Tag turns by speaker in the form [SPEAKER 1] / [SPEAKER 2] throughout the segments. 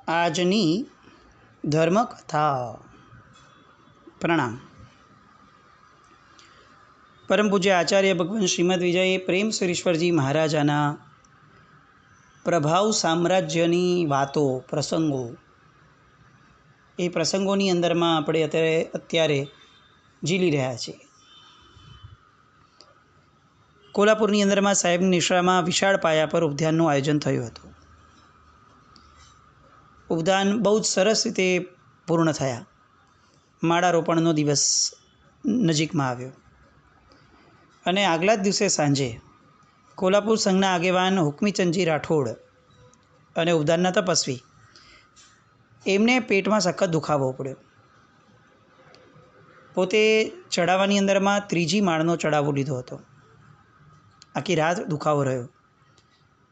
[SPEAKER 1] આજની ધર્મકથા. પ્રણામ. પરમ પૂજ્ય આચાર્ય ભગવાન શ્રીમદ વિજય પ્રેમ સુરેશ્વરજી મહારાજાના પ્રભાવ સામ્રાજ્યની વાતો, પ્રસંગો, એ પ્રસંગોની અંદરમાં આપણે અત્યારે ઝીલી રહ્યા છીએ. કોલ્હાપુરની અંદરમાં સાહેબની નિશ્રામાં વિશાળ પાયા પર ઉપધાનનું આયોજન થયું હતું. ઉપધાન બહુ જ સરસ રીતે પૂર્ણ થયા. માળા રોપણનો દિવસ નજીકમાં આવ્યો અને આગલા જ દિવસે સાંજે કોલ્હાપુર સંઘના આગેવાન હુકમીચંદજી રાઠોડ અને ઉપધાનના તપસ્વી, એમને પેટમાં સખત દુખાવો પડ્યો. પોતે ચડાવવાની અંદરમાં 3જી માળનો ચડાવો લીધો હતો. આખી રાત દુખાવો રહ્યો.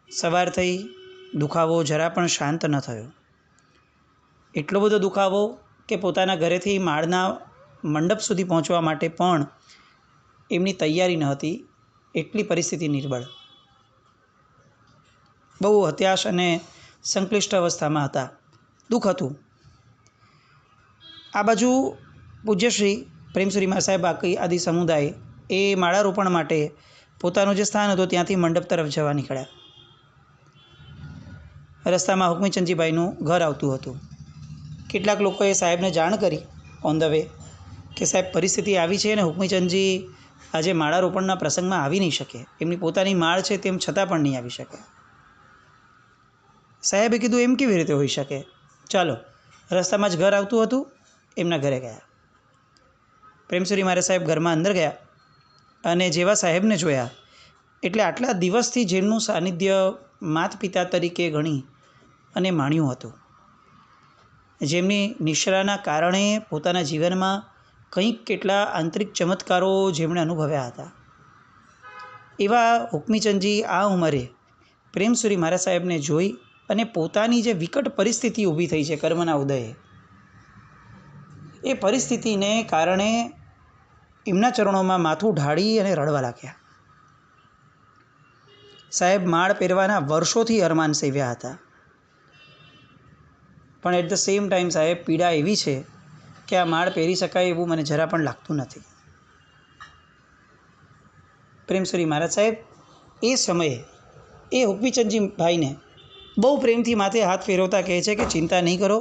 [SPEAKER 1] સવાર થઈ, દુખાવો જરા પણ શાંત ન થયો. એટલો બધો દુખાવો કે પોતાના ઘરેથી માળના મંડપ સુધી પહોંચવા માટે પણ એમની તૈયારી ન હતી. એટલી પરિસ્થિતિ નિર્બળ, બહુ હતાશ અને સંક્લિષ્ટ અવસ્થામાં હતા. દુઃખ હતું. આ બાજુ પૂજ્યશ્રી પ્રેમસુરી મા સાહેબ આદિ સમુદાય એ માળા રોપણ માટે પોતાનું જે સ્થાન હતું ત્યાંથી મંડપ તરફ જવા નીકળ્યા. રસ્તામાં હુકમીચંદજીભાઈનું ઘર આવતું હતું. કેટલાક લોકોએ સાહેબને જાણ કરી ઓન ધ વે કે સાહેબ પરિસ્થિતિ આવી છે અને હુકમીચંદજી આજે માળા રોપણના પ્રસંગમાં આવી નહીં શકે. એમની પોતાની માળ છે તેમ છતાં પણ નહીં આવી શકે. સાહેબે કીધું એમ કેવી રીતે હોઈ શકે? ચાલો, રસ્તામાં જ ઘર આવતું હતું, એમના ઘરે ગયા. પ્રેમસુરી મારે સાહેબ ઘરમાં અંદર ગયા અને જેવા સાહેબને જોયા એટલે આટલા દિવસથી જેમનું સાનિધ્ય માત પિતા તરીકે ગણી અને માણ્યું હતું, જેમની નિશ્રાના કારણે પોતાના જીવનમાં કંઈક કેટલા આંતરિક ચમત્કારો જેમણે અનુભવ્યા હતા, એવા હુકમીચંદજી આ ઉંમરે પ્રેમસુરી મારા સાહેબને જોઈ અને પોતાની જે વિકટ પરિસ્થિતિ ઊભી થઈ છે કર્મના ઉદયે, એ પરિસ્થિતિને કારણે એમના ચરણોમાં માથું ઢાળી અને રડવા લાગ્યા. સાહેબ માળ પહેરવાના વર્ષોથી અરમાન સેવ્યા હતા, પણ એટ ધ સેમ ટાઈમ સાહેબ પીડા એવી છે કે આ માળ પહેરી શકાય એવું મને જરા પણ લાગતું નથી. પ્રેમસુરી મહારાજ સાહેબ એ સમયે એ હુકમીચંદજી ભાઈને બહુ પ્રેમથી માથે હાથ ફેરવતા કહે છે કે ચિંતા નહીં કરો,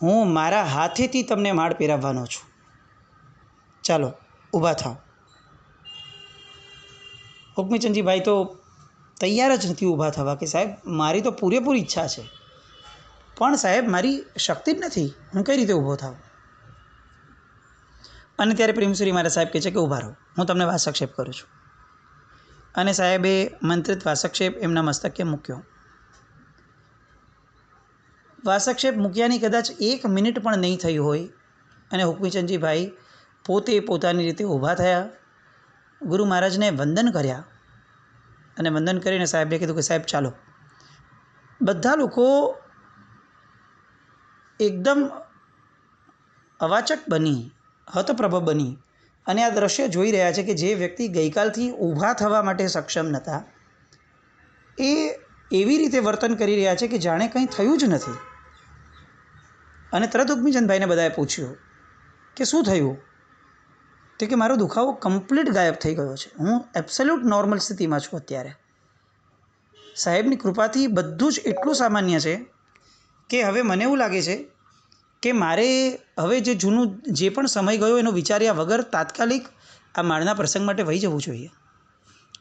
[SPEAKER 1] હું મારા હાથેથી તમને માળ પહેરાવવાનો છું. ચાલો ઊભા થાઓ. હુકમીચંદજી ભાઈ તો તૈયાર જ નથી ઊભા થવા કે સાહેબ મારી તો પૂરેપૂરી ઈચ્છા છે, પણ સાહેબ મારી શક્તિ જ નથી, હું કઈ રીતે ઊભો થાઉં? અને ત્યારે પ્રેમસુરી મારા સાહેબ કહે છે કે ઊભા રહો, હું તમને વાસક્ષેપ કરું છું. અને સાહેબે મંત્રિત વાસક્ષેપ એમના મસ્તકે મૂક્યો. વાસક્ષેપ મૂક્યાની કદાચ 1 મિનિટ પણ નહીં થઈ હોય અને હુકમીચંદજી ભાઈ પોતે પોતાની રીતે ઊભા થયા, ગુરુ મહારાજને વંદન કર્યા અને વંદન કરીને સાહેબે કીધું કે સાહેબ ચાલો. બધા લોકો એકદમ અવાચક બની, હતપ્રભ બની અને આ દ્રશ્ય જોઈ રહ્યા છે કે જે વ્યક્તિ ગઈકાલથી ઊભા થવા માટે સક્ષમ નહોતા, એ એવી રીતે વર્તન કરી રહ્યા છે કે જાણે કંઈ થયું જ નથી. અને તરત હુકમીચંદભાઈને બધાએ પૂછ્યું કે શું થયું? તો કે મારો દુખાવો કમ્પ્લીટ ગાયબ થઈ ગયો છે, હું એબ્સોલ્યુટ નોર્મલ સ્થિતિમાં છું અત્યારે. સાહેબની કૃપાથી બધું જ એટલું સામાન્ય છે કે હવે મને એવું લાગે છે કે મારે હવે જે જૂનું જે પણ સમય ગયો એનો વિચાર્યા વગર તાત્કાલિક આ માળના પ્રસંગ માટે વહી જવું જોઈએ.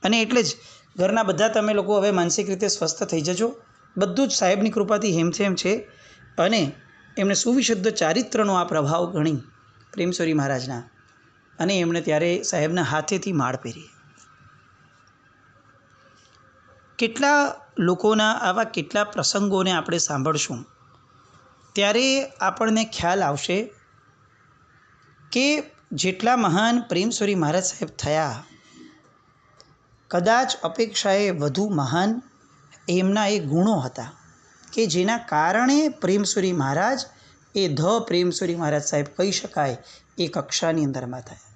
[SPEAKER 1] અને એટલે જ ઘરના બધા તમે લોકો હવે માનસિક રીતે સ્વસ્થ થઈ જજો. બધું જ સાહેબની કૃપાથી હેમથેમ છે અને એમણે સુવિશુદ્ધ ચારિત્રનો આ પ્રભાવ ગણી પ્રેમસુરી મહારાજના, અને એમણે ત્યારે સાહેબના હાથેથી માળ પહેરી. કેટલા લોકોના આવા કેટલા પ્રસંગોને આપણે સાંભળશું ત્યારે આપણને ખ્યાલ આવશે કે જેટલા મહાન પ્રેમસુરી મહારાજ સાહેબ થયા, કદાચ અપેક્ષાએ વધુ મહાન એમના એ ગુણો હતા કે જેના કારણે પ્રેમસુરી મહારાજ એ ધ પ્રેમસુરી મહારાજ સાહેબ કહી શકાય એ કક્ષાની અંદરમાં થયા.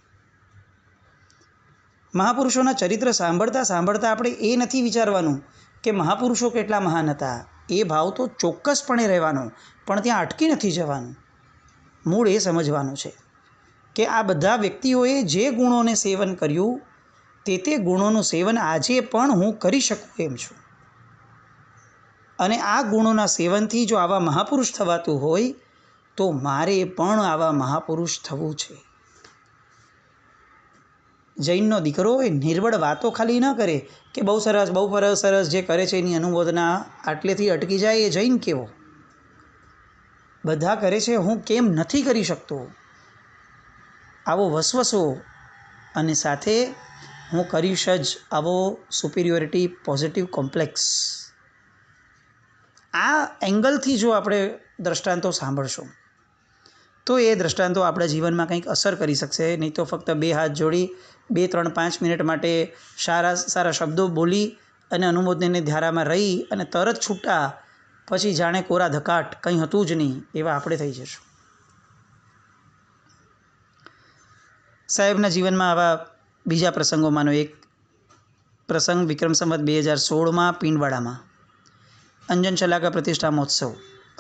[SPEAKER 1] મહાપુરુષોના ચરિત્ર સાંભળતા સાંભળતા આપણે એ નથી વિચારવાનું કે મહાપુરુષો કેટલા મહાન હતા, એ ભાવ તો ચોક્કસપણે રહેવાનો, પણ ત્યાં અટકી નથી જવાનું. મૂળ એ સમજવાનું છે કે આ બધા વ્યક્તિઓએ જે ગુણોને સેવન કર્યું તે ગુણોનું સેવન આજે પણ હું કરી શકું એમ છું. અને આ ગુણોના સેવનથી જો આવા મહાપુરુષ થવાતું હોય તો મારે પણ આવા મહાપુરુષ થવું છે. જૈનનો દીકરો એ નિર્બળ વાતો ખાલી ન કરે કે બહુ સરસ જે કરે છે એની અનુમોદના આટલેથી અટકી જાય. એ જૈન કેવો? બધા કરે છે, હું કેમ નથી કરી શકતો, આવો વસવસો, અને સાથે હું કરીશ જ આવો સુપિરિયોરિટી પોઝિટિવ કોમ્પ્લેક્સ. આ એંગલથી જો આપણે દ્રષ્ટાંતો સાંભળશું તો એ દ્રષ્ટાંતો આપણા જીવનમાં કંઈક અસર કરી શકશે. નહીં તો ફક્ત 2 હાથ જોડી 2, 3, 5 મિનિટ માટે સારા શબ્દો બોલી અને અનુમોદનની ધારામાં રહી અને તરત છૂટા, પછી જાણે કોરા ધકાટ, કંઈ હતું જ નહીં એવા આપણે થઈ જશું. સાહેબના જીવનમાં આવા બીજા પ્રસંગોમાંનો એક પ્રસંગ વિક્રમ સંવત 2016માં પિંડવાડામાં અંજન શલાકા પ્રતિષ્ઠા મહોત્સવ,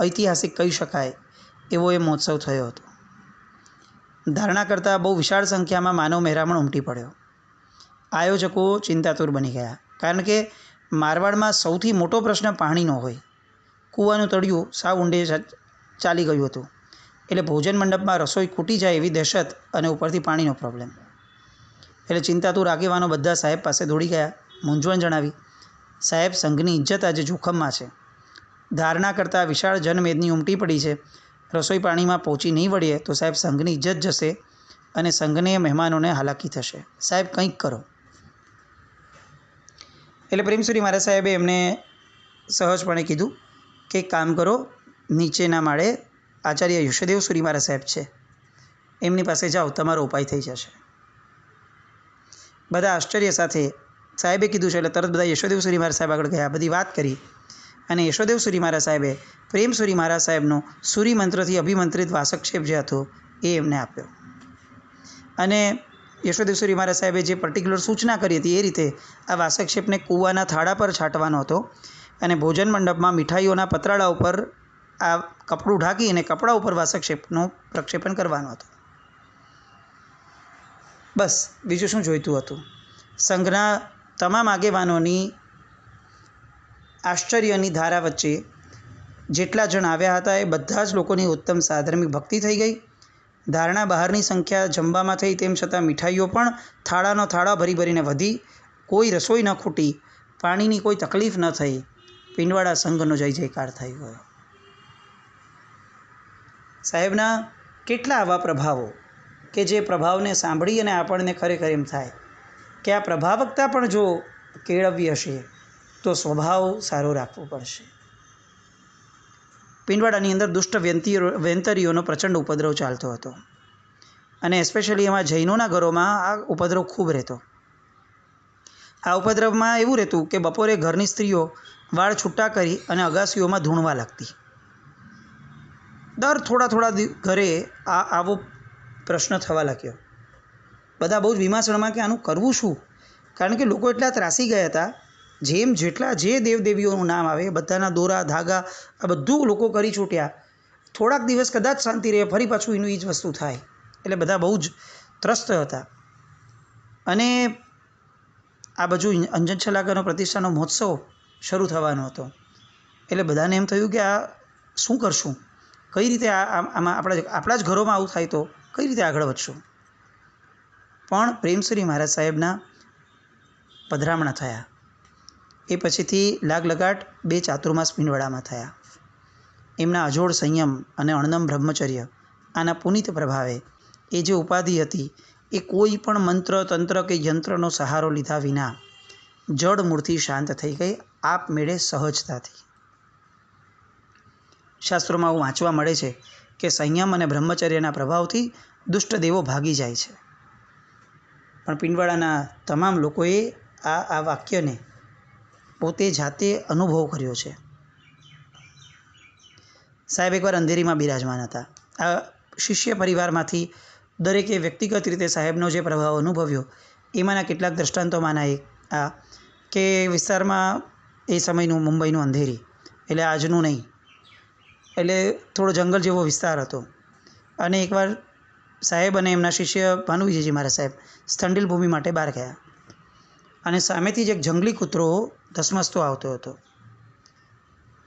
[SPEAKER 1] ઐતિહાસિક કહી શકાય એવો એ મહોત્સવ થયો હતો. ધારણા કરતાં બહુ વિશાળ સંખ્યામાં માનવ મહેરામણ ઉમટી પડ્યો. આયોજકો ચિંતાતુર બની ગયા, કારણ કે મારવાડમાં સૌથી મોટો પ્રશ્ન પાણીનો હોય. કૂવાનું તળિયું સાવ ઊંડે ચાલી ગયું હતું, એટલે ભોજન મંડપમાં રસોઈ ખૂટી જાય એવી દહેશત, અને ઉપરથી પાણીનો પ્રોબ્લેમ. એટલે ચિંતાતુર આગેવાનો બધા સાહેબ પાસે દોડી ગયા, મૂંઝવણ જણાવી. સાહેબ, સંઘની ઇજ્જત આજે જોખમમાં છે. ધારણા કરતાં વિશાળ જનમેદની ઉમટી પડી છે. રસોઈ પાણીમાં પહોંચી નહીં વળીએ તો સાહેબ સંઘની ઇજ્જત જશે અને સંઘને મહેમાનોને હાલાકી થશે. સાહેબ, કંઈક કરો. એટલે પ્રેમસુરી મહારાજ સાહેબે એમને સહજપણે કીધું કે એક કામ કરો, નીચેના માળે આચાર્ય યશોદેવ સુરી મહારાજ સાહેબ છે, એમની પાસે જાઓ, તમારો ઉપાય થઈ જશે. બધા આશ્ચર્ય સાથે સાહેબે કીધું છે એટલે તરત બધા યશોદેવ સુરી મહારાજ સાહેબ આગળ ગયા, બધી વાત કરી. અને યશોદેવ સુરી મહારાજ સાહેબે પ્રેમસુરી મહારાજ સાહેબનો સુરી મંત્રથી અભિમંત્રિત વાસક્ષેપ જે હતો એ એમને આપ્યો. અને યશોદેવ સુરી મહારાજ સાહેબે જે પર્ટિક્યુલર સૂચના કરી હતી એ રીતે આ વાસક્ષેપને કૂવાના થાળા પર છાંટવાનો હતો, અને ભોજન મંડપમાં મીઠાઈઓના પતરાળા ઉપર આ કપડું ઢાંકી અને કપડા ઉપર વાસક્ષેપનું પ્રક્ષેપણ કરવાનું હતું. બસ, બીજું શું જોઈતું હતું? સંઘના તમામ આગેવાનોની આશ્ચર્યની ધારા વચ્ચે જેટલા જણ આવ્યા હતા એ બધા જ લોકોની ઉત્તમ સાધર્મિક ભક્તિ થઈ ગઈ. ધારણા બહારની સંખ્યા જમવામાં થઈ, તેમ છતાં મીઠાઈઓ પણ થાળા ભરી ભરીને વધી. કોઈ રસોઈ ન ખૂટી, પાણીની કોઈ તકલીફ ન થઈ. પિંડવાડા સંઘનો જય જયકાર થઈ ગયો. સાહેબના કેટલા આવા પ્રભાવો કે જે પ્રભાવને સાંભળી અને આપણને ખરેખર એમ થાય કે આ પ્રભાવકતા પણ જો કેળવવી હશે તો સ્વભાવ સારો રાખવો પડશે. પિંડવાડાની અંદર દુષ્ટ વેંતરીઓનો પ્રચંડ ઉપદ્રવ ચાલતો હતો, અને એસ્પેશિયલી એમાં જૈનોના ઘરોમાં આ ઉપદ્રવ ખૂબ રહેતો. આ ઉપદ્રવમાં એવું રહેતું કે બપોરે ઘરની સ્ત્રીઓ વાળ છૂટા કરી અને અગાસીઓમાં ધૂણવા લાગતી. દર થોડા ઘરે આવો પ્રશ્ન થવા લાગ્યો. બધા બહુ જ વિમાસણમાં કે આનું કરવું શું, કારણ કે લોકો એટલા ત્રાસી ગયા હતા. જે દેવદેવીઓનું નામ આવે બધાના દોરા ધાગા આ બધું લોકો કરી છૂટ્યા. થોડાક દિવસ કદાચ શાંતિ રહે, ફરી પાછું એનું એ જ વસ્તુ થાય. એટલે બધા બહુ જ ત્રસ્ત હતા. અને આ બાજુ અંજન શલાકાનો પ્રતિષ્ઠાનો મહોત્સવ શરૂ થવાનો હતો, એટલે બધાને એમ થયું કે આ શું કરશું, કઈ રીતે આમાં આપણા જ ઘરોમાં આવું થાય તો કઈ રીતે આગળ વધશું. પણ પ્રેમસુરી મહારાજ સાહેબના પધરામણા થયા. એ પછીથી લાગલગાટ 2 ચાતુર્માસ પિંડવાડામાં થયા. એમના અજોડ સંયમ અને અણનમ બ્રહ્મચર્ય, આના પુનિત પ્રભાવે એ જે ઉપાધિ હતી એ કોઈ પણ મંત્ર તંત્ર કે યંત્રનો સહારો લીધા વિના જડ મૂળથી શાંત થઈ ગઈ, આપમેળે સહજતાથી. શાસ્ત્રોમાં આવું વાંચવા મળે છે કે સંયમ અને બ્રહ્મચર્યના પ્રભાવથી દુષ્ટ દેવો ભાગી જાય છે. પણ પિંડવાડાના તમામ લોકોએ આ વાક્યને પોતે જાતે અનુભવ કર્યો છે. સાહેબ એકવાર અંધેરીમાં બિરાજમાન હતા. આ શિષ્ય પરિવારમાંથી દરેકે વ્યક્તિગત રીતે સાહેબનો જે પ્રભાવ અનુભવ્યો એમાંના કેટલાક દ્રષ્ટાંતોમાંના એક આ કે વિસ્તારમાં એ સમયનું મુંબઈનું અંધેરી, એટલે આજનું નહીં, એટલે થોડો જંગલ જેવો વિસ્તાર હતો. અને એકવાર સાહેબ અને એમના શિષ્ય ભાનુવિજયજી મહારાજ સાહેબ સ્થંડિલ ભૂમિ માટે બહાર ગયા અને સામેથી જ એક જંગલી કૂતરો ધસમસતો આવતો હતો.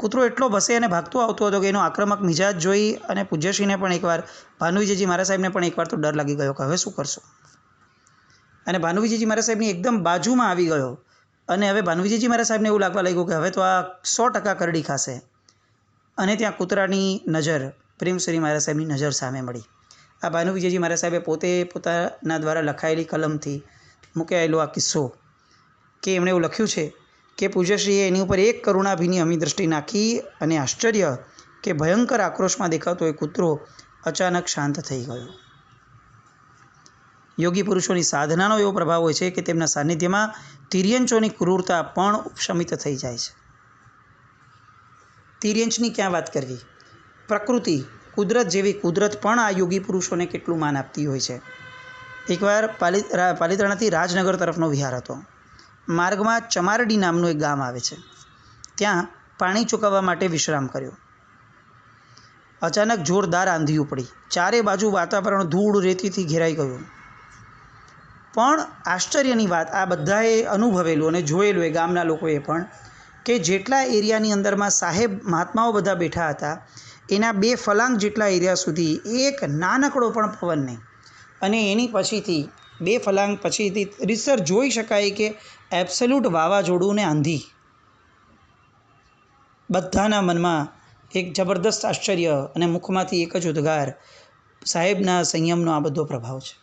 [SPEAKER 1] કૂતરો એટલો ભસે અને ભાગતો આવતો હતો કે એનો આક્રમક મિજાજ જોઈ અને પૂજ્યશ્રીને પણ એકવાર, ભાનુવિજયજી મહારાજ સાહેબને પણ એકવાર તો ડર લાગી ગયો કે હવે શું કરશો. અને ભાનુવિજયજી મહારાજ સાહેબની એકદમ બાજુમાં આવી ગયો અને હવે ભાનુવિજયજી મહારાજ સાહેબને એવું લાગવા લાગ્યું કે હવે તો આ 100% કરડી ખાશે. અને ત્યાં કૂતરાની નજર પ્રેમશ્રી મહારાજ સાહેબની નજર સામે મળી. આ ભાનુવિજયજી મહારાજ સાહેબે પોતે પોતાના દ્વારા લખાયેલી કલમથી મૂકાયેલો આ કિસ્સો કે એમણે એવું લખ્યું છે કે પૂજ્યશ્રીએ એની ઉપર એક કરુણાભીની અમી દ્રષ્ટિ નાખી અને આશ્ચર્ય કે ભયંકર આક્રોશમાં દેખાતો એ કૂતરો અચાનક શાંત થઈ ગયો. યોગી પુરુષોની સાધનાનો એવો પ્રભાવ હોય છે કે તેમના સાનિધ્યમાં તિર્યંચોની ક્રૂરતા પણ ઉપશમિત થઈ જાય છે. તિર્યંચની ક્યાં વાત કરવી, પ્રકૃતિ, કુદરત જેવી કુદરત પણ આ યોગી પુરુષોને કેટલું માન આપતી હોય છે. એકવાર પાલિતાણાથી રાજનગર તરફનો વિહાર હતો. માર્ગમાં ચમારડી નામનું એક ગામ આવે છે. ત્યાં પાણી ચૂકવવા માટે વિશ્રામ કર્યો. અચાનક જોરદાર આંધી ઉપડી. ચારે બાજુ વાતાવરણ ધૂળ રેતીથી ઘેરાઈ ગયું. પણ આશ્ચર્યની વાત, આ બધાએ અનુભવેલું અને જોયેલું એ ગામના લોકોએ પણ, કે જેટલા એરિયાની અંદરમાં સાહેબ મહાત્માઓ બધા બેઠા હતા એના 2 ફલાંગ જેટલા એરિયા સુધી એક નાનકડો પણ પવન નહીં. અને એની પછીથી 2 ફલાંગ પછીથી રીતસર જોઈ શકાય કે એબ્સોલ્યુટ વાવાઝોડું ને આંધી. બધાના મનમાં એક જબરદસ્ત આશ્ચર્ય અને મુખમાંથી એક જ ઉદ્ગાર, સાહેબના સંયમનો આ બધો પ્રભાવ છે.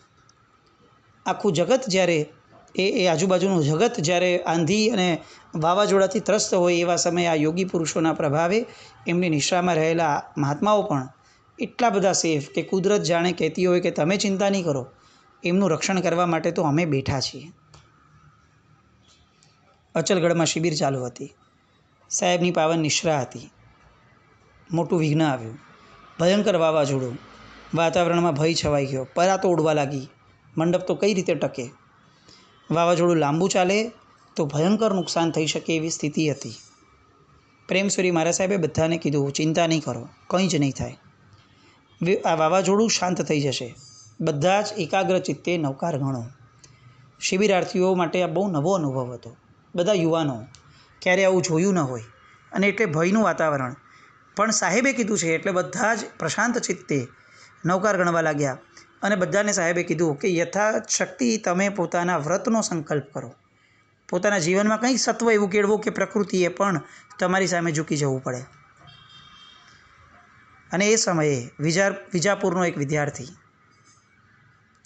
[SPEAKER 1] આખું જગત જ્યારે એ આજુબાજુનું જગત જ્યારે આંધી અને વાવાઝોડાથી ત્રસ્ત હોય એવા સમયે આ યોગી પુરુષોના પ્રભાવે એમની નિશ્રામાં રહેલા મહાત્માઓ પણ એટલા બધા સેફ કે કુદરત જાણે કહેતી હોય કે તમે ચિંતા નહીં કરો, એમનું રક્ષણ કરવા માટે તો અમે બેઠા છીએ. અચલગઢમાં શિબિર ચાલુ હતી. સાહેબની પાવન નિશ્રા હતી. મોટું વિઘ્ન આવ્યું. ભયંકર વાવાઝોડું. વાતાવરણમાં ભય છવાઈ ગયો. પરાતો ઉડવા લાગી. મંડપ તો કઈ રીતે ટકે? વાવાઝોડું લાંબુ ચાલે તો ભયંકર નુકસાન થઈ શકે એવી સ્થિતિ હતી. પ્રેમશ્રી મહારાજ સાહેબે બધાને કીધું, ચિંતા નહીં કરો, કંઈ જ નહીં થાય, આ વાવાઝોડું શાંત થઈ જશે. બધા જ એકાગ્ર ચિત્તે નવકાર ગણો. શિબિરાર્થીઓ માટે આ બહુ નવો અનુભવ હતો. બધા યુવાનો, ક્યારે આવું જોયું ન હોય અને એટલે ભયનું વાતાવરણ. પણ સાહેબે કીધું છે એટલે બધા જ પ્રશાંત ચિત્તે નવકાર ગણવા લાગ્યા. અને બધાને સાહેબે કીધું કે યથાશક્તિ તમે પોતાના વ્રતનો સંકલ્પ કરો. પોતાના જીવનમાં કંઈક સત્વ એવું કેળવો કે પ્રકૃતિએ પણ તમારી સામે ઝૂકી જવું પડે. અને એ સમયે વિજાપુરનો એક વિદ્યાર્થી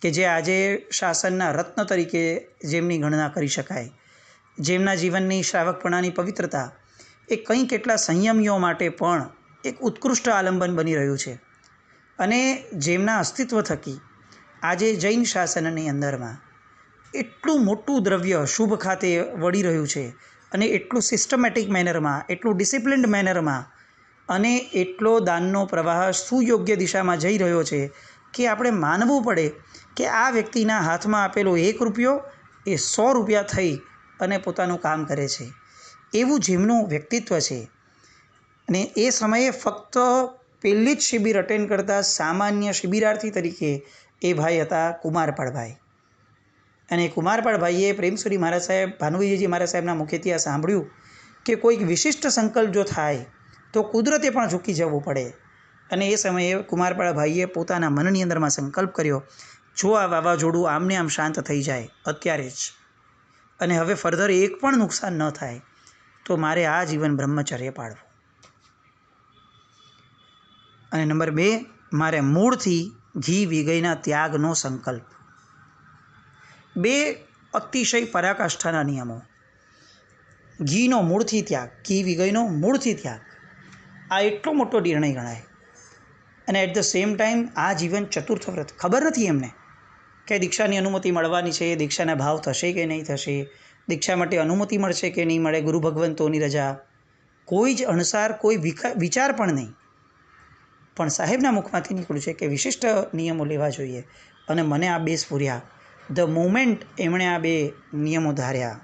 [SPEAKER 1] કે જે આજે શાસનના રત્ન તરીકે જેમની ગણના કરી શકાય, જેમના જીવનની શ્રાવકપણાની પવિત્રતા એ કંઈક કેટલા સંયમીઓ માટે પણ એક ઉત્કૃષ્ટ આલંબન બની રહ્યું છે. અને જેમના અસ્તિત્વ થકી આજે જૈન શાસનની અંદરમાં એટલું મોટું દ્રવ્ય શુભ ખાતે વળી રહ્યું છે અને એટલું સિસ્ટમેટિક મેનરમાં, એટલું ડિસિપ્લિન્ડ મેનરમાં અને એટલો દાનનો પ્રવાહ સુયોગ્ય દિશામાં જઈ રહ્યો છે કે આપણે માનવું પડે કે આ વ્યક્તિના હાથમાં આપેલો 1 રૂપિયો એ 100 રૂપિયા થઈ અને પોતાનું કામ કરે છે. એવું જેમનું વ્યક્તિત્વ છે. અને એ સમયે ફક્ત પહેલી જ શિબિર અટેન્ડ કરતા સામાન્ય શિબિરાર્થી તરીકે એ ભાઈ હતા કુમારપાળભાઈ. અને કુમારપાળભાઈએ પ્રેમશ્રી મહારાજ સાહેબ, ભાનુવિજયજી મહારાજ સાહેબના મુખેથી આ સાંભળ્યું કે કોઈક વિશિષ્ટ સંકલ્પ જો થાય તો કુદરતે પણ ઝૂકી જવું પડે. અને એ સમયે કુમારપાળભાઈએ પોતાના મનની અંદરમાં સંકલ્પ કર્યો, જો આ વાવાઝોડું આમને આમ શાંત થઈ જાય અત્યારે જ અને હવે ફર્ધર એક પણ નુકસાન ન થાય તો મારે આ જીવન બ્રહ્મચર્ય પાળવું. અને નંબર 2, મારે મૂળથી ઘી વિગયના ત્યાગનો સંકલ્પ. 2 અતિશય પરાકાષ્ઠાના નિયમો. ઘીનો મૂળથી ત્યાગ, ઘી વિગયનો મૂળથી ત્યાગ, આ એટલો મોટો નિર્ણય ગણાય. અને એટ ધ સેમ ટાઈમ આ જીવન ચતુર્થ વ્રત. ખબર નથી એમને કે દીક્ષાની અનુમતિ મળવાની છે, દીક્ષાના ભાવ થશે કે નહીં થશે, દીક્ષા માટે અનુમતિ મળશે કે નહીં મળે, ગુરુ ભગવંતોની રજા, કોઈ જ અણસાર, કોઈ વિચાર પણ નહીં. પણ સાહેબના મુખમાંથી નીકળ્યું છે કે વિશિષ્ટ નિયમો લેવા જોઈએ. અને મને આ 2 સ્ફુર્યા. ધ મોમેન્ટ એમણે આ 2 નિયમો ધાર્યા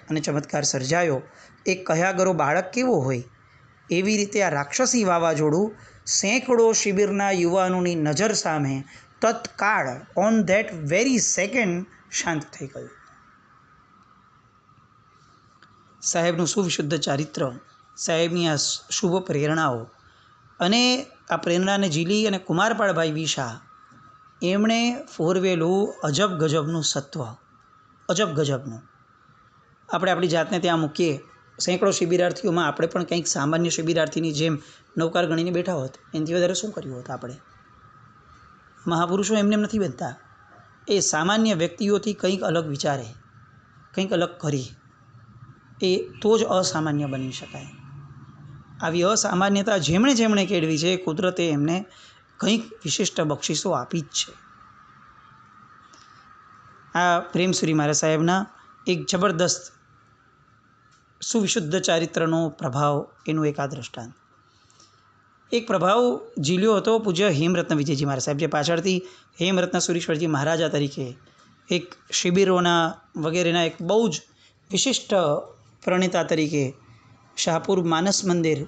[SPEAKER 1] અને ચમત્કાર સર્જાયો. એક કહ્યા ગરો બાળક કેવો હોય એવી રીતે આ રાક્ષસી વાવાઝોડું સેંકડો શિબિરના યુવાનોની નજર સામે તત્કાળ ઓન ધેટ વેરી સેકન્ડ શાંત થઈ ગયું. સાહેબનું સુવિશુદ્ધ ચારિત્ર, સાહેબની આ શુભ પ્રેરણાઓ અને આ પ્રેરણાને ઝીલી અને કુમારપાળભાઈ વિશા એમણે ફોરવેલું અજબ ગજબનું સત્વ, અજબ ગજબનું. આપણે આપણી જાતને ત્યાં મૂકીએ, સેંકડો શિબિરાર્થીઓમાં આપણે પણ કંઈક સામાન્ય શિબિરાર્થીની જેમ નૌકાર ગણીને બેઠા હોત, એનાથી વધારે શું કર્યું હોત આપણે? મહાપુરુષો એમને નથી બનતા. એ સામાન્ય વ્યક્તિઓથી કંઈક અલગ વિચારે, કંઈક અલગ કરે, એ તો જ અસામાન્ય બની શકાય. આવી અસામાન્યતા જેમણે જેમણે કેળવી છે, કુદરતે એમને કંઈક વિશિષ્ટ બક્ષિસો આપી જ છે. આ પ્રેમસુરી મહારાજ સાહેબના એક જબરદસ્ત સુવિશુદ્ધ ચારિત્રનો પ્રભાવ, એનું એક આ દ્રષ્ટાંત. એક પ્રભાવ ઝીલ્યો હતો પૂજ્ય હેમરત્ન વિજયજી મહારાજ સાહેબ, જે પાછળથી હેમરત્ન સુરીશ્વરજી મહારાજા તરીકે એક શિબિરોના વગેરેના એક બહુ જ વિશિષ્ટ પ્રણેતા તરીકે શાહપુર માનસ મંદિર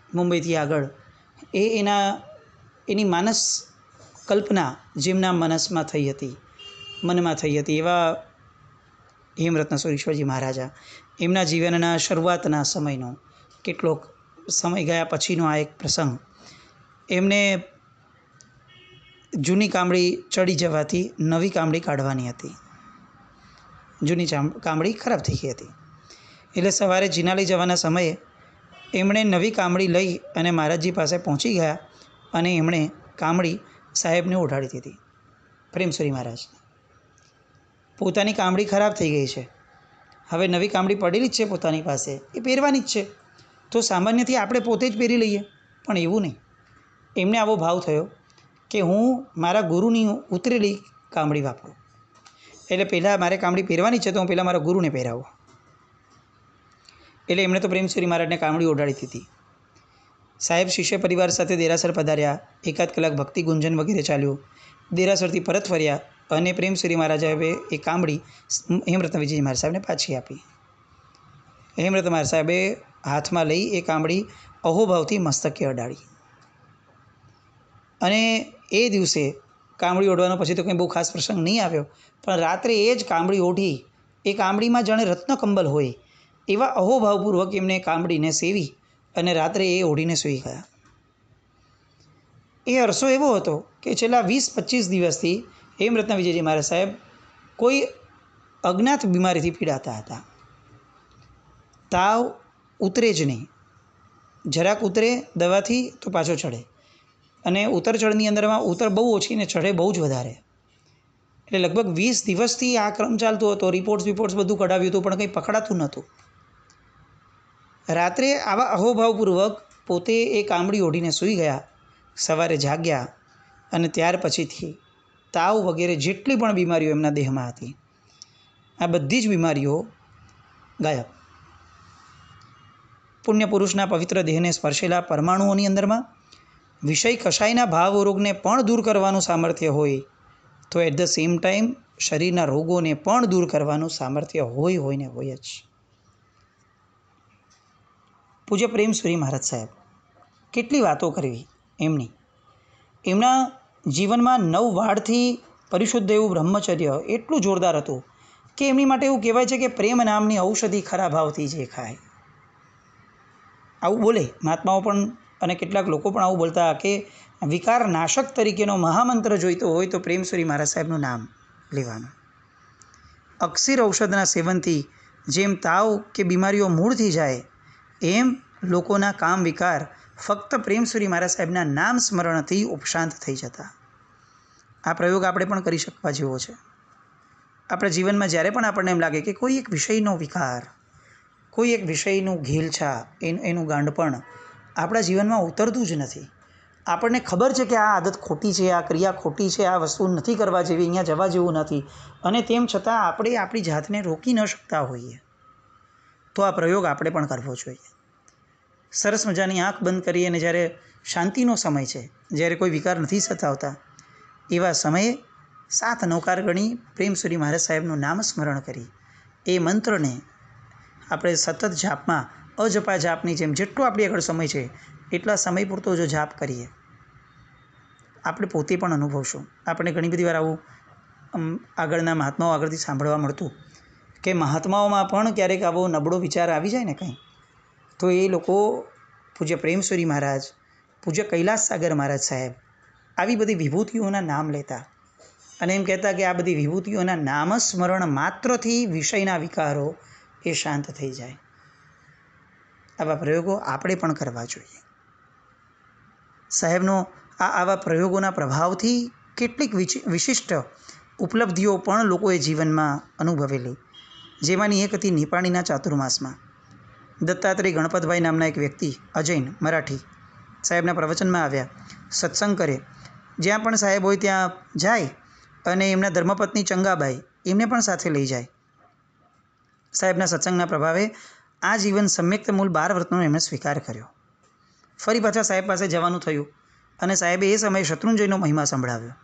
[SPEAKER 1] મુંબઈથી આગળ એની માનસ કલ્પના જેમના મનમાં થઈ હતી એવા હેમરત્ન સુરીશ્વરજી મહારાજા, એમના જીવનના શરૂઆતના સમયનો કેટલોક સમય ગયા પછીનો આ એક પ્રસંગ. એમને જૂની કામળી ચડી જવાથી નવી કામળી કાઢવાની હતી. જૂની કામળી ખરાબ થઈ ગઈ હતી, એટલે સવારે જીનાલય જવાના સમયે એમણે નવી કામળી લઈ અને મહારાજજી પાસે પહોંચી ગયા અને એમણે કામળી સાહેબને ઓઢાડી દીધી. પ્રેમસુરી મહારાજ, પોતાની કામળી ખરાબ થઈ ગઈ છે, હવે નવી કામળી પડેલી જ છે પોતાની પાસે, એ પહેરવાની જ છે, તો સામાન્યથી આપણે પોતે જ પહેરી લઈએ. પણ એવું નહીં. એમને આવો ભાવ થયો કે હું મારા ગુરુની ઉતરેલી કામળી વાપરું, એટલે પહેલાં મારે કામળી પહેરવાની છે, તો હું પહેલાં મારા ગુરુને પહેરાવું. એટલે એમણે તો પ્રેમસુરી મહારાજને કામળી ઓઢાડી દીધી. સાહેબ શિષ્ય પરિવાર સાથે દેરાસર પધાર્યા. 1 કલાક ભક્તિ ગુંજન વગેરે ચાલ્યું. દેરાસરથી પરત ફર્યા અને પ્રેમસુરી મહારાજે એ કામળી હેમરત્ન વિજયજી મહારાજ સાહેબને પાછી આપી. હેમરત્ન મહારાજ સાહેબે હાથમાં લઈ એ કામળી અહોભાવથી મસ્તકે અડાડી અને એ દિવસે કામળી ઓઢવાનો પછી તો કંઈ બહુ ખાસ પ્રસંગ નહીં આવ્યો, પણ રાત્રે એ જ કામળી ઓઢી, એ કામળીમાં જાણે રત્નકંબલ હોય એવા અહોભાવપૂર્વક એમને કામળીને સેવી અને રાત્રે એ ઓઢીને સૂઈ ગયા. એ અરસો એવો હતો કે છેલ્લા 20-25 દિવસથી હેમરત્ન વિજયજી મહારાજ સાહેબ કોઈ અજ્ઞાત બીમારીથી પીડાતા હતા. તાવ ઉતરે જ નહીં, જરાક ઉતરે દવાથી તો પાછો ચડે, અને ઉતર ચડની અંદરમાં ઉતર બહુ ઓછી ને ચઢે બહુ જ વધારે. એટલે લગભગ 20 દિવસથી આ ક્રમ ચાલતો હતો. રિપોર્ટ્સ બધું કઢાવ્યું હતું, પણ કંઈ પકડાતું નહોતું. રાત્રે આવા અહોભાવપૂર્વક પોતે એ કામળી ઓઢીને સૂઈ ગયા. સવારે જાગ્યા અને ત્યાર પછીથી તાવ વગેરે જેટલી પણ બીમારીઓ એમના દેહમાં હતી, આ બધી જ બીમારીઓ ગાયબ. પુણ્ય પુરુષના પવિત્ર દેહને સ્પર્શેલા પરમાણુઓની અંદરમાં વિષય કશાયના ભાવ રોગને પણ દૂર કરવાનું સામર્થ્ય હોય, તો એટ ધ સેમ ટાઈમ શરીરના રોગોને પણ દૂર કરવાનું સામર્થ્ય હોય ને હોય જ. પૂજ્ય પ્રેમસુરી મહારાજ સાહેબ, કેટલી વાતો કરવી એમની. એમના જીવનમાં 9 વાળથી પરિશુદ્ધ એવું બ્રહ્મચર્ય એટલું જોરદાર હતું કે એમની માટે એવું કહેવાય છે કે પ્રેમ નામની ઔષધિ ખરા ભાવથી જે ખાય. આવું બોલે મહાત્માઓ પણ, અને કેટલાક લોકો પણ આવું બોલતા કે વિકાર નાશક તરીકેનો મહામંત્ર જોઈતો હોય તો પ્રેમસુરી મહારાજ સાહેબનું નામ લેવાનું. અક્ષીર ઔષધના સેવનથી જેમ તાવ કે બીમારીઓ મૂળથી જાય, એમ લોકોના કામ વિકાર ફક્ત પ્રેમસુરી મહારાજ સાહેબના નામ સ્મરણથી ઉપશાંત થઈ જતા. આ પ્રયોગ આપણે પણ કરી શકવા જેવો છે. આપણા જીવનમાં જ્યારે પણ આપણને એમ લાગે કે કોઈ એક વિષયનો વિકાર, કોઈ એક વિષયનું ઘેલછા, એનું ગાંડપણ આપણા જીવનમાં ઉતરતું જ નથી. આપણને ખબર છે કે આ આદત ખોટી છે, આ ક્રિયા ખોટી છે, આ વસ્તુ નથી કરવા જેવી, અહીંયા જવા જેવું નથી, અને તેમ છતાં આપણે આપણી જાતને રોકી ન શકતા હોઈએ, તો આ પ્રયોગ આપણે પણ કરવો જોઈએ. સરસ મજાની આંખ બંધ કરી અને જ્યારે શાંતિનો સમય છે, જ્યારે કોઈ વિકાર નથી સતાવતા, એવા સમયે 7 નૌકાર ગણી પ્રેમસુરી મહારાજ સાહેબનું નામ સ્મરણ કરી એ મંત્રને આપણે સતત જાપમાં અજપા જાપની જેમ જેટલો આપણી આગળ સમય છે એટલા સમય પૂરતો જો જાપ કરીએ, આપણે પોતે પણ અનુભવશું. આપણે ઘણી બધી વાર આવું આગળના મહાત્માઓ આગળથી સાંભળવા મળતું કે મહાત્માઓમાં પણ ક્યારેક આવો નબળો વિચાર આવી જાય ને કંઈ, તો એ લોકો પૂજ્ય પ્રેમસુરી મહારાજ, પૂજ્ય કૈલાસ સાગર મહારાજ સાહેબ આવી બધી વિભૂતિઓના નામ લેતા અને એમ કહેતા કે આ બધી વિભૂતિઓના નામસ્મરણ માત્રથી વિષયના વિકારો એ શાંત થઈ જાય. આવા પ્રયોગો આપણે પણ કરવા જોઈએ. સાહેબનો આવા પ્રયોગોના પ્રભાવથી કેટલીક વિશિષ્ટ ઉપલબ્ધિઓ પણ લોકોએ જીવનમાં અનુભવેલી, જેમાંની એક હતી નિપાણીના ચાતુર્માસમાં. દત્તાત્રેય ગણપતભાઈ નામના એક વ્યક્તિ, અજૈન મરાઠી, સાહેબના પ્રવચનમાં આવ્યા, સત્સંગ કરે. જ્યાં પણ સાહેબ હોય ત્યાં જાય અને એમના ધર્મપત્ની ચંગાબાઈ એમને પણ સાથે લઈ જાય. સાહેબના સત્સંગના પ્રભાવે આ જીવન સમ્યક્ત મૂળ 12 વ્રતનો એમણે સ્વીકાર કર્યો. ફરી પાછા સાહેબ પાસે જવાનું થયું અને સાહેબે એ સમયે શત્રુંજયનો મહિમા સંભળાવ્યો.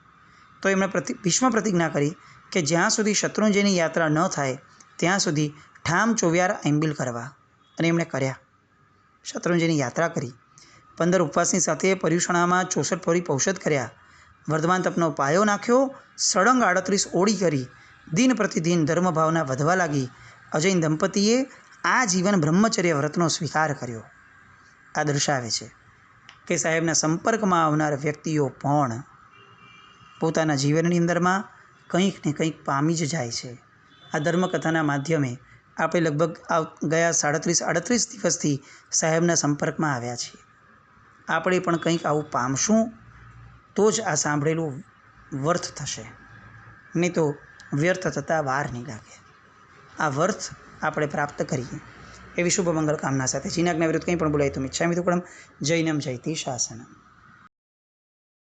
[SPEAKER 1] તો એમણે ભીષ્મ પ્રતિજ્ઞા કરી કે જ્યાં સુધી શત્રુંજયની યાત્રા ન થાય ત્યાં સુધી ઠામ ચોવ્યાર આંબિલ કરવા, અને એમણે કર્યા. શત્રુંજયની યાત્રા કરી, 15 ઉપવાસની સાથે પર્યુષણામાં 64 ફરી પૌષધ કર્યા, વર્ધમાન તપનો પાયો નાખ્યો, સળંગ 38 ઓળી કરી, દિન પ્રતિદિન ધર્મભાવના વધવા લાગી. અજૈન દંપતીએ આ જીવન બ્રહ્મચર્ય વ્રતનો સ્વીકાર કર્યો. આ દર્શાવે છે કે સાહેબના સંપર્કમાં આવનાર વ્યક્તિઓ પણ પોતાના જીવનની અંદરમાં કંઈક ને કંઈક પામી જ જાય છે. આ ધર્મકથાના માધ્યમે આપણે લગભગ ગયા 37-38 દિવસથી સાહેબના સંપર્કમાં આવ્યા છીએ. આપણે પણ કંઈક આવું પામશું તો જ આ સાંભળેલું વર્થ થશે, નહીં તો વ્યર્થ થતાં વાર નહીં લાગે. આ વર્થ આપણે પ્રાપ્ત કરીએ એવી શુભ મંગલ કામના સાથે. જીનાજ્ઞા વિરુદ્ધ કંઈ પણ બોલાય તો મિચ્છામિ દુક્કડમ. જૈનમ જયતિ શાસનમ.